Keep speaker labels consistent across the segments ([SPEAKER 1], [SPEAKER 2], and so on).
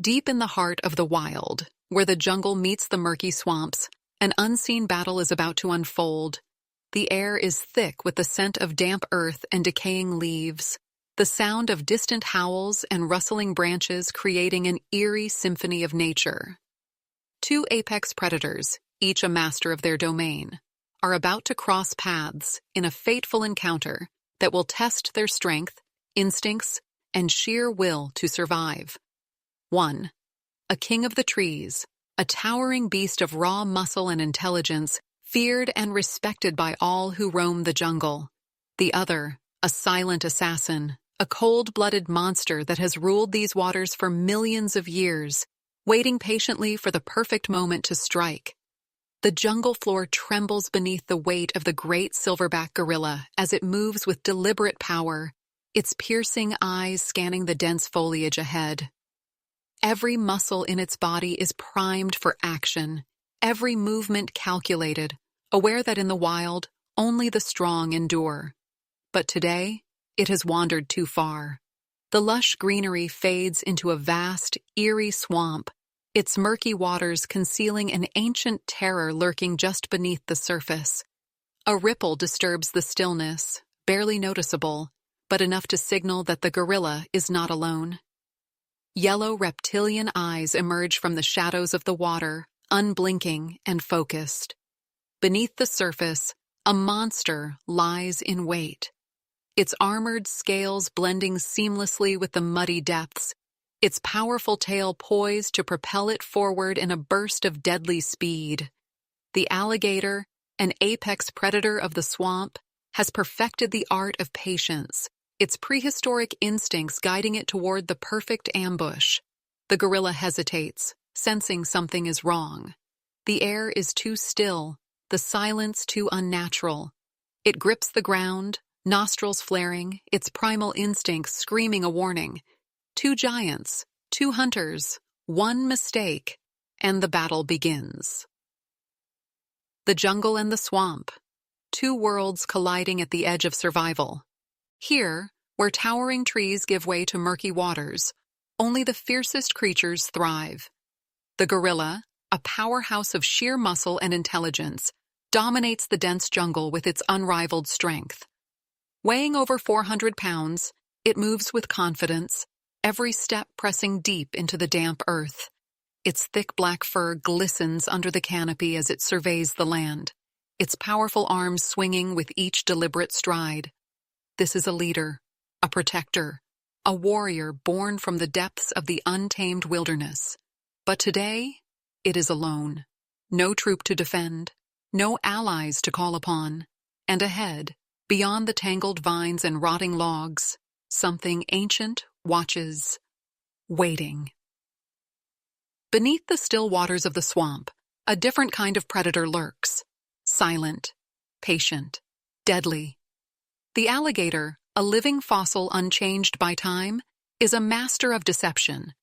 [SPEAKER 1] Deep in the heart of the wild, where the jungle meets the murky swamps, an unseen battle is about to unfold. The air is thick with the scent of damp earth and decaying leaves, the sound of distant howls and rustling branches creating an eerie symphony of nature. Two apex predators, each a master of their domain, are about to cross paths in a fateful encounter that will test their strength, instincts, and sheer will to survive. 1. A king of the trees, a towering beast of raw muscle and intelligence, feared and respected by all who roam the jungle. The other, a silent assassin, a cold-blooded monster that has ruled these waters for millions of years, waiting patiently for the perfect moment to strike. The jungle floor trembles beneath the weight of the great silverback gorilla as it moves with deliberate power, its piercing eyes scanning the dense foliage ahead. Every muscle in its body is primed for action, every movement calculated, aware that in the wild, only the strong endure. But today, it has wandered too far. The lush greenery fades into a vast, eerie swamp, its murky waters concealing an ancient terror lurking just beneath the surface. A ripple disturbs the stillness, barely noticeable, but enough to signal that the gorilla is not alone. Yellow reptilian eyes emerge from the shadows of the water, unblinking and focused. Beneath the surface, a monster lies in wait. Its armored scales blending seamlessly with the muddy depths, its powerful tail poised to propel it forward in a burst of deadly speed. The alligator, an apex predator of the swamp, has perfected the art of patience, its prehistoric instincts guiding it toward the perfect ambush. The gorilla hesitates, sensing something is wrong. The air is too still, the silence too unnatural. It grips the ground, nostrils flaring, its primal instincts screaming a warning. Two giants, two hunters, one mistake, and the battle begins. The jungle and the swamp, two worlds colliding at the edge of survival. Here, where towering trees give way to murky waters, only the fiercest creatures thrive. The gorilla, a powerhouse of sheer muscle and intelligence, dominates the dense jungle with its unrivaled strength. Weighing over 400 pounds, it moves with confidence, every step pressing deep into the damp earth. Its thick black fur glistens under the canopy as it surveys the land, its powerful arms swinging with each deliberate stride. This is a leader, a protector, a warrior born from the depths of the untamed wilderness. But today, it is alone. No troop to defend, no allies to call upon. And ahead, beyond the tangled vines and rotting logs, something ancient watches, waiting. Beneath the still waters of the swamp, a different kind of predator lurks. Silent, patient, deadly. The alligator, a living fossil unchanged by time, is a master of deception.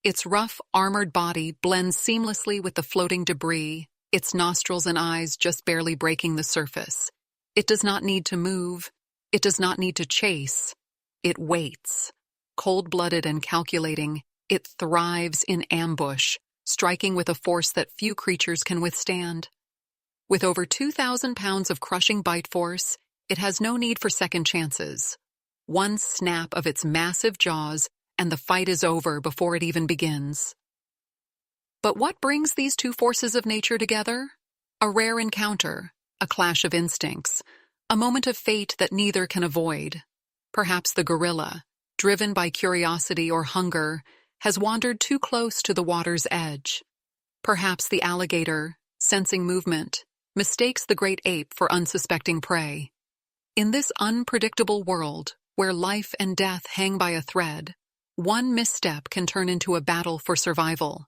[SPEAKER 1] Its rough, armored body blends seamlessly with the floating debris, its nostrils and eyes just barely breaking the surface. It does not need to move. It does not need to chase. It waits. Cold-blooded and calculating, it thrives in ambush, striking with a force that few creatures can withstand. With over 2,000 pounds of crushing bite force, it has no need for second chances. One snap of its massive jaws, and the fight is over before it even begins. But what brings these two forces of nature together? A rare encounter, a clash of instincts, a moment of fate that neither can avoid. Perhaps the gorilla, driven by curiosity or hunger, has wandered too close to the water's edge. Perhaps the alligator, sensing movement, mistakes the great ape for unsuspecting prey. In this unpredictable world, where life and death hang by a thread, one misstep can turn into a battle for survival.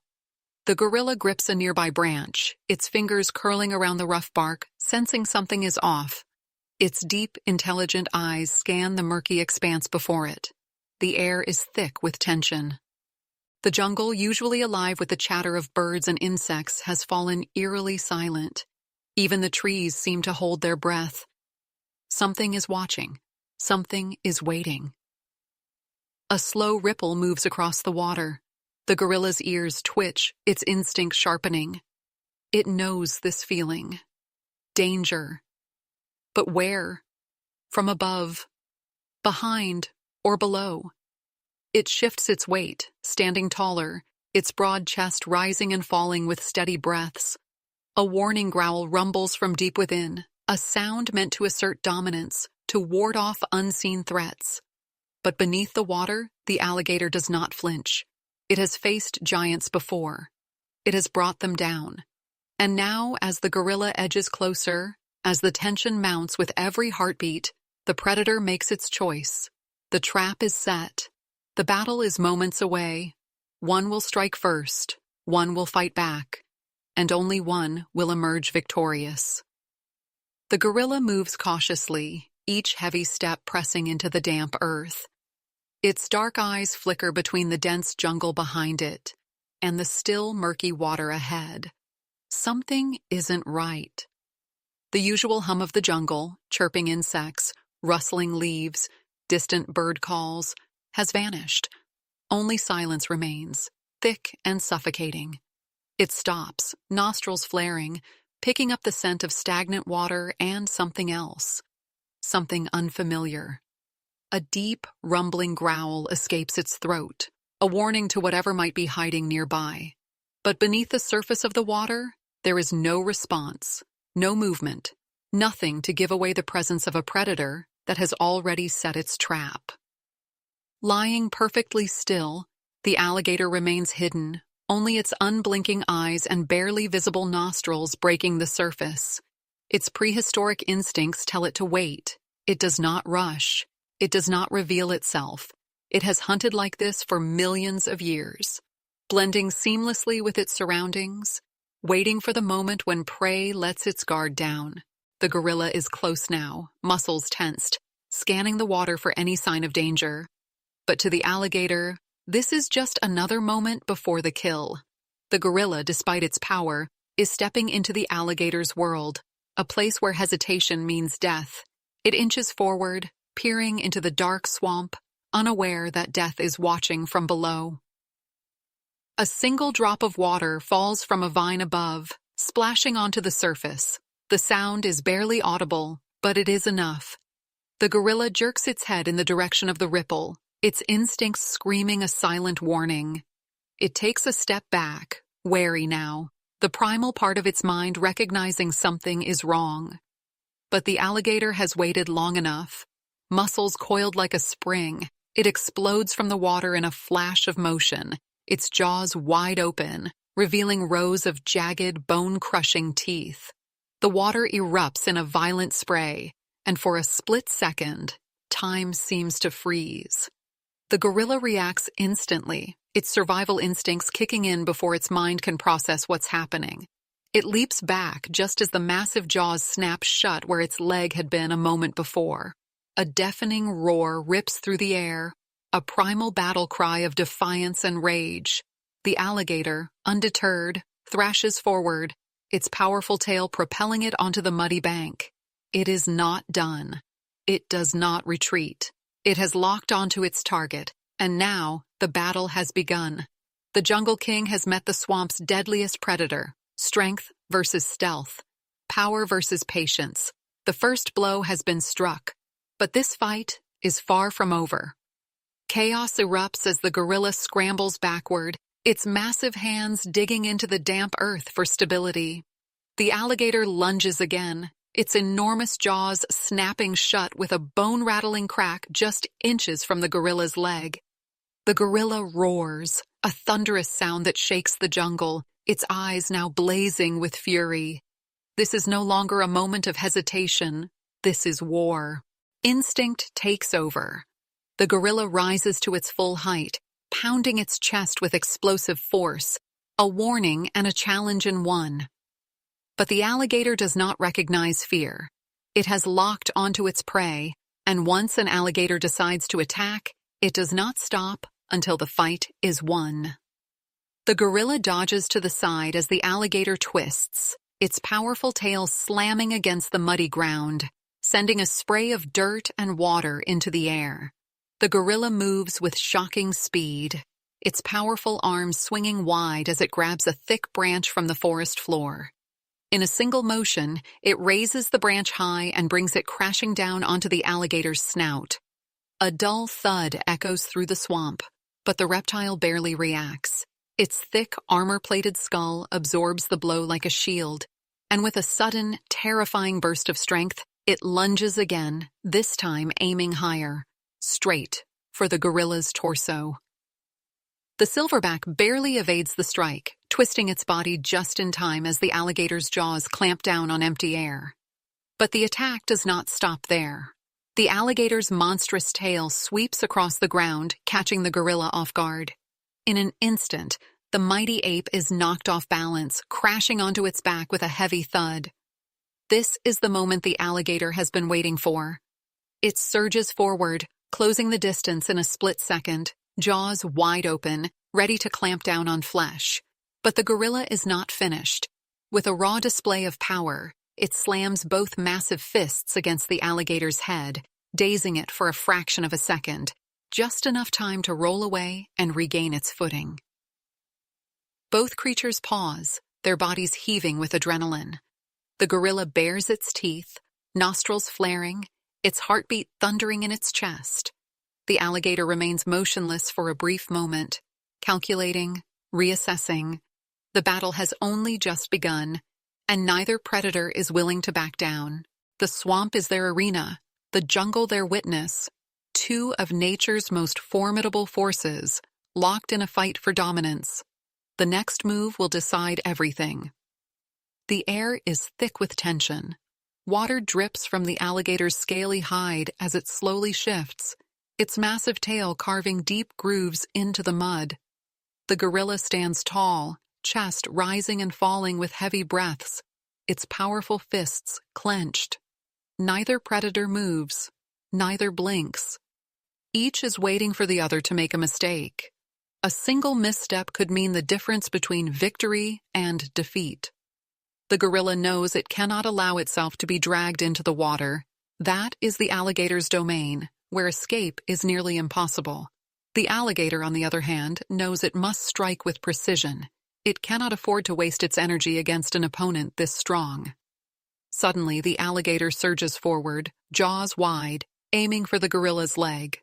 [SPEAKER 1] The gorilla grips a nearby branch, its fingers curling around the rough bark, sensing something is off. Its deep, intelligent eyes scan the murky expanse before it. The air is thick with tension. The jungle, usually alive with the chatter of birds and insects, has fallen eerily silent. Even the trees seem to hold their breath. Something is watching. Something is waiting. A slow ripple moves across the water. The gorilla's ears twitch, its instinct sharpening. It knows this feeling. Danger. But where? From above, behind, or below? It shifts its weight, standing taller, its broad chest rising and falling with steady breaths. A warning growl rumbles from deep within, a sound meant to assert dominance, to ward off unseen threats. But beneath the water, the alligator does not flinch. It has faced giants before. It has brought them down. And now, as the gorilla edges closer, as the tension mounts with every heartbeat, the predator makes its choice. The trap is set. The battle is moments away. One will strike first, one will fight back, and only one will emerge victorious. The gorilla moves cautiously, each heavy step pressing into the damp earth. Its dark eyes flicker between the dense jungle behind it and the still, murky water ahead. Something isn't right. The usual hum of the jungle, chirping insects, rustling leaves, distant bird calls, has vanished. Only silence remains, thick and suffocating. It stops, nostrils flaring, picking up the scent of stagnant water and something else. Something unfamiliar. A deep, rumbling growl escapes its throat, a warning to whatever might be hiding nearby. But beneath the surface of the water, there is no response, no movement, nothing to give away the presence of a predator that has already set its trap. Lying perfectly still, the alligator remains hidden, only its unblinking eyes and barely visible nostrils breaking the surface. Its prehistoric instincts tell it to wait. It does not rush. It does not reveal itself. It has hunted like this for millions of years, blending seamlessly with its surroundings, waiting for the moment when prey lets its guard down. The gorilla is close now, muscles tensed, scanning the water for any sign of danger. But to the alligator, this is just another moment before the kill. The gorilla, despite its power, is stepping into the alligator's world, a place where hesitation means death. It inches forward, peering into the dark swamp, unaware that death is watching from below. A single drop of water falls from a vine above, splashing onto the surface. The sound is barely audible, but it is enough. The gorilla jerks its head in the direction of the ripple, its instincts screaming a silent warning. It takes a step back, wary now, the primal part of its mind recognizing something is wrong. But the alligator has waited long enough. Muscles coiled like a spring, it explodes from the water in a flash of motion, its jaws wide open, revealing rows of jagged, bone-crushing teeth. The water erupts in a violent spray, and for a split second, time seems to freeze. The gorilla reacts instantly, its survival instincts kicking in before its mind can process what's happening. It leaps back just as the massive jaws snap shut where its leg had been a moment before. A deafening roar rips through the air, a primal battle cry of defiance and rage. The alligator, undeterred, thrashes forward, its powerful tail propelling it onto the muddy bank. It is not done. It does not retreat. It has locked onto its target, and now the battle has begun. The Jungle King has met the swamp's deadliest predator, strength versus stealth, power versus patience. The first blow has been struck. But this fight is far from over. Chaos erupts as the gorilla scrambles backward, its massive hands digging into the damp earth for stability. The alligator lunges again, its enormous jaws snapping shut with a bone-rattling crack just inches from the gorilla's leg. The gorilla roars, a thunderous sound that shakes the jungle, its eyes now blazing with fury. This is no longer a moment of hesitation. This is war. Instinct takes over. The gorilla rises to its full height, pounding its chest with explosive force, a warning and a challenge in one. But the alligator does not recognize fear. It has locked onto its prey, and once an alligator decides to attack, it does not stop until the fight is won. The gorilla dodges to the side as the alligator twists, its powerful tail slamming against the muddy ground, sending a spray of dirt and water into the air. The gorilla moves with shocking speed, its powerful arms swinging wide as it grabs a thick branch from the forest floor. In a single motion, it raises the branch high and brings it crashing down onto the alligator's snout. A dull thud echoes through the swamp, but the reptile barely reacts. Its thick, armor-plated skull absorbs the blow like a shield, and with a sudden, terrifying burst of strength, it lunges again, this time aiming higher, straight for the gorilla's torso. The silverback barely evades the strike, twisting its body just in time as the alligator's jaws clamp down on empty air. But the attack does not stop there. The alligator's monstrous tail sweeps across the ground, catching the gorilla off guard. In an instant, the mighty ape is knocked off balance, crashing onto its back with a heavy thud. This is the moment the alligator has been waiting for. It surges forward, closing the distance in a split second, jaws wide open, ready to clamp down on flesh. But the gorilla is not finished. With a raw display of power, it slams both massive fists against the alligator's head, dazing it for a fraction of a second, just enough time to roll away and regain its footing. Both creatures pause, their bodies heaving with adrenaline. The gorilla bares its teeth, nostrils flaring, its heartbeat thundering in its chest. The alligator remains motionless for a brief moment, calculating, reassessing. The battle has only just begun, and neither predator is willing to back down. The swamp is their arena, the jungle their witness, two of nature's most formidable forces, locked in a fight for dominance. The next move will decide everything. The air is thick with tension. Water drips from the alligator's scaly hide as it slowly shifts, its massive tail carving deep grooves into the mud. The gorilla stands tall, chest rising and falling with heavy breaths, its powerful fists clenched. Neither predator moves, neither blinks. Each is waiting for the other to make a mistake. A single misstep could mean the difference between victory and defeat. The gorilla knows it cannot allow itself to be dragged into the water. That is the alligator's domain, where escape is nearly impossible. The alligator, on the other hand, knows it must strike with precision. It cannot afford to waste its energy against an opponent this strong. Suddenly, the alligator surges forward, jaws wide, aiming for the gorilla's leg.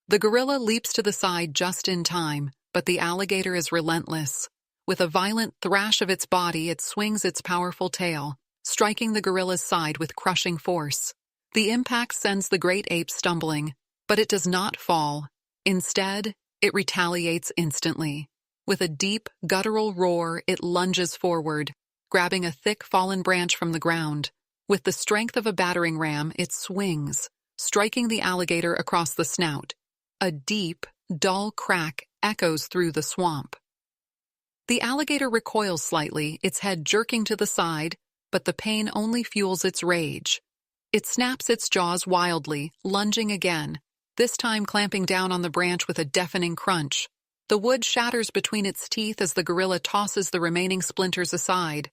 [SPEAKER 1] The gorilla leaps to the side just in time, but the alligator is relentless. With a violent thrash of its body, it swings its powerful tail, striking the gorilla's side with crushing force. The impact sends the great ape stumbling, but it does not fall. Instead, it retaliates instantly. With a deep, guttural roar, it lunges forward, grabbing a thick fallen branch from the ground. With the strength of a battering ram, it swings, striking the alligator across the snout. A deep, dull crack echoes through the swamp. The alligator recoils slightly, its head jerking to the side, but the pain only fuels its rage. It snaps its jaws wildly, lunging again, this time clamping down on the branch with a deafening crunch. The wood shatters between its teeth as the gorilla tosses the remaining splinters aside.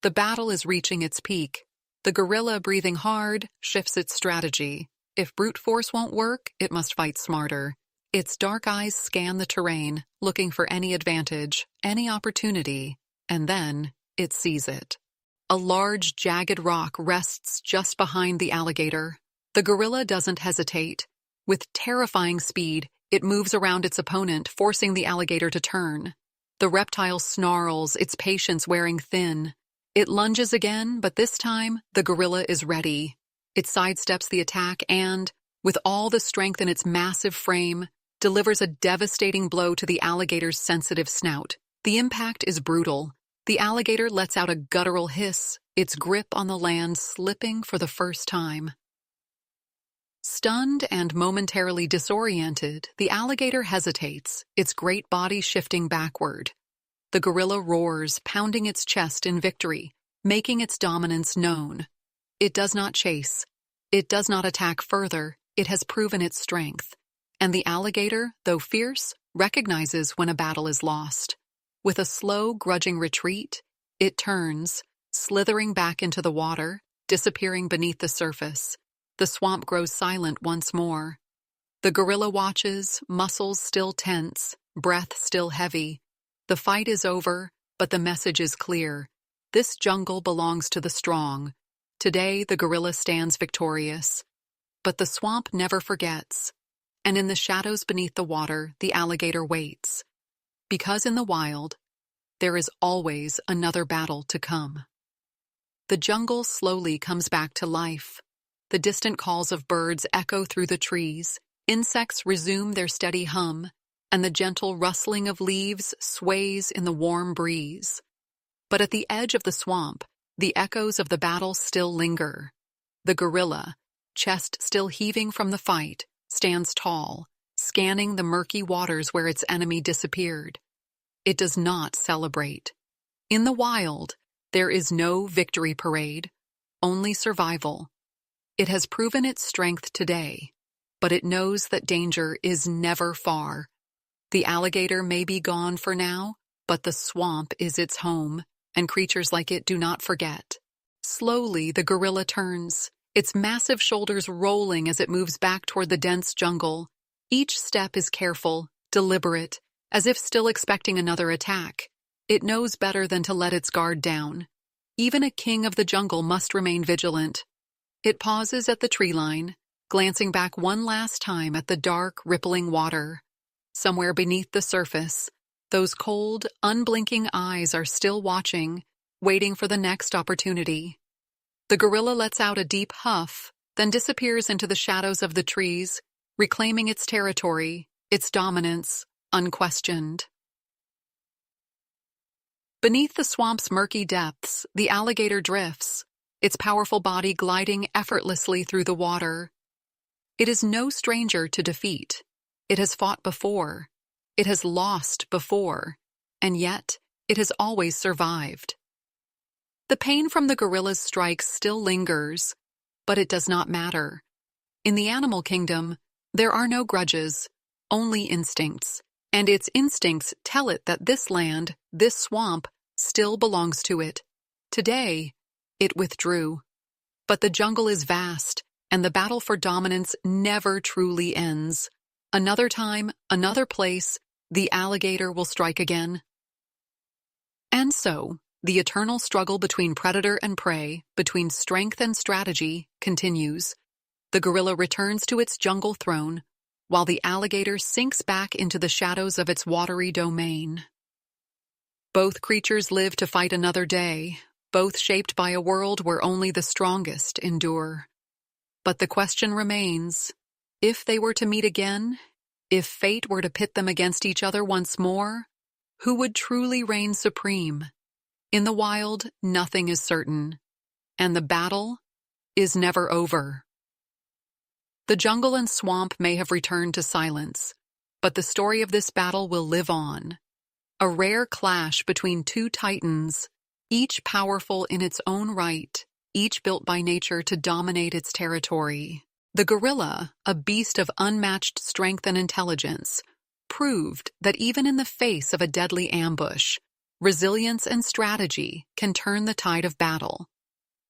[SPEAKER 1] The battle is reaching its peak. The gorilla, breathing hard, shifts its strategy. If brute force won't work, it must fight smarter. Its dark eyes scan the terrain, looking for any advantage, any opportunity, and then it sees it. A large, jagged rock rests just behind the alligator. The gorilla doesn't hesitate. With terrifying speed, it moves around its opponent, forcing the alligator to turn. The reptile snarls, its patience wearing thin. It lunges again, but this time, the gorilla is ready. It sidesteps the attack and, with all the strength in its massive frame, delivers a devastating blow to the alligator's sensitive snout. The impact is brutal. The alligator lets out a guttural hiss, its grip on the land slipping for the first time. Stunned and momentarily disoriented, the alligator hesitates, its great body shifting backward. The gorilla roars, pounding its chest in victory, making its dominance known. It does not chase. It does not attack further. It has proven its strength. And the alligator, though fierce, recognizes when a battle is lost. With a slow, grudging retreat, it turns, slithering back into the water, disappearing beneath the surface. The swamp grows silent once more. The gorilla watches, muscles still tense, breath still heavy. The fight is over, but the message is clear. This jungle belongs to the strong. Today, the gorilla stands victorious. But the swamp never forgets. And in the shadows beneath the water, the alligator waits. Because in the wild, there is always another battle to come. The jungle slowly comes back to life. The distant calls of birds echo through the trees, insects resume their steady hum, and the gentle rustling of leaves sways in the warm breeze. But at the edge of the swamp, the echoes of the battle still linger. The gorilla, chest still heaving from the fight, stands tall, scanning the murky waters where its enemy disappeared. It does not celebrate. In the wild, there is no victory parade, only survival. It has proven its strength today, but it knows that danger is never far. The alligator may be gone for now, but the swamp is its home, and creatures like it do not forget. Slowly, the gorilla turns, its massive shoulders rolling as it moves back toward the dense jungle. Each step is careful, deliberate, as if still expecting another attack. It knows better than to let its guard down. Even a king of the jungle must remain vigilant. It pauses at the tree line, glancing back one last time at the dark, rippling water. Somewhere beneath the surface, those cold, unblinking eyes are still watching, waiting for the next opportunity. The gorilla lets out a deep huff, then disappears into the shadows of the trees, reclaiming its territory, its dominance, unquestioned. Beneath the swamp's murky depths, the alligator drifts, its powerful body gliding effortlessly through the water. It is no stranger to defeat. It has fought before. It has lost before. And yet, it has always survived. The pain from the gorilla's strikes still lingers, but it does not matter. In the animal kingdom, there are no grudges, only instincts. And its instincts tell it that this land, this swamp, still belongs to it. Today, it withdrew. But the jungle is vast, and the battle for dominance never truly ends. Another time, another place, the alligator will strike again. And so, the eternal struggle between predator and prey, between strength and strategy, continues. The gorilla returns to its jungle throne, while the alligator sinks back into the shadows of its watery domain. Both creatures live to fight another day, both shaped by a world where only the strongest endure. But the question remains, if they were to meet again, if fate were to pit them against each other once more, who would truly reign supreme? In the wild, nothing is certain, and the battle is never over. The jungle and swamp may have returned to silence, but the story of this battle will live on. A rare clash between two titans, each powerful in its own right, each built by nature to dominate its territory. The gorilla, a beast of unmatched strength and intelligence, proved that even in the face of a deadly ambush, resilience and strategy can turn the tide of battle.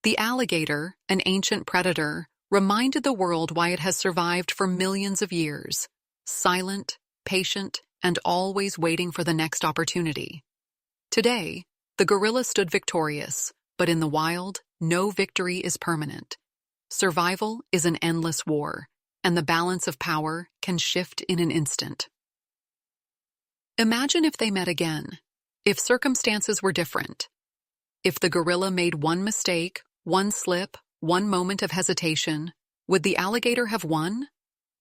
[SPEAKER 1] The alligator, an ancient predator, reminded the world why it has survived for millions of years, silent, patient, and always waiting for the next opportunity. Today, the gorilla stood victorious, but in the wild, no victory is permanent. Survival is an endless war, and the balance of power can shift in an instant. Imagine if they met again, if circumstances were different. If the gorilla made one mistake, one slip, one moment of hesitation, would the alligator have won?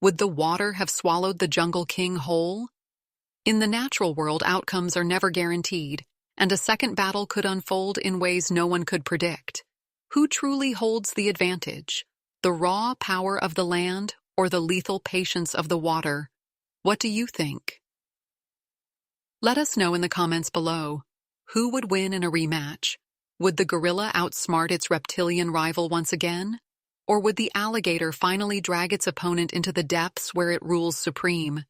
[SPEAKER 1] Would the water have swallowed the jungle king whole? In the natural world, outcomes are never guaranteed, and a second battle could unfold in ways no one could predict. Who truly holds the advantage? The raw power of the land or the lethal patience of the water? What do you think? Let us know in the comments below. Who would win in a rematch? Would the gorilla outsmart its reptilian rival once again? Or would the alligator finally drag its opponent into the depths where it rules supreme?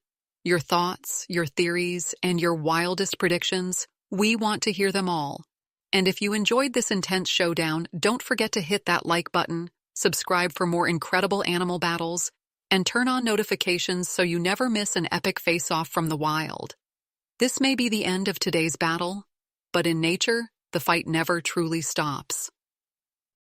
[SPEAKER 1] Your thoughts, your theories, and your wildest predictions, we want to hear them all. And if you enjoyed this intense showdown, don't forget to hit that like button, subscribe for more incredible animal battles, and turn on notifications so you never miss an epic face-off from the wild. This may be the end of today's battle, but in nature, the fight never truly stops.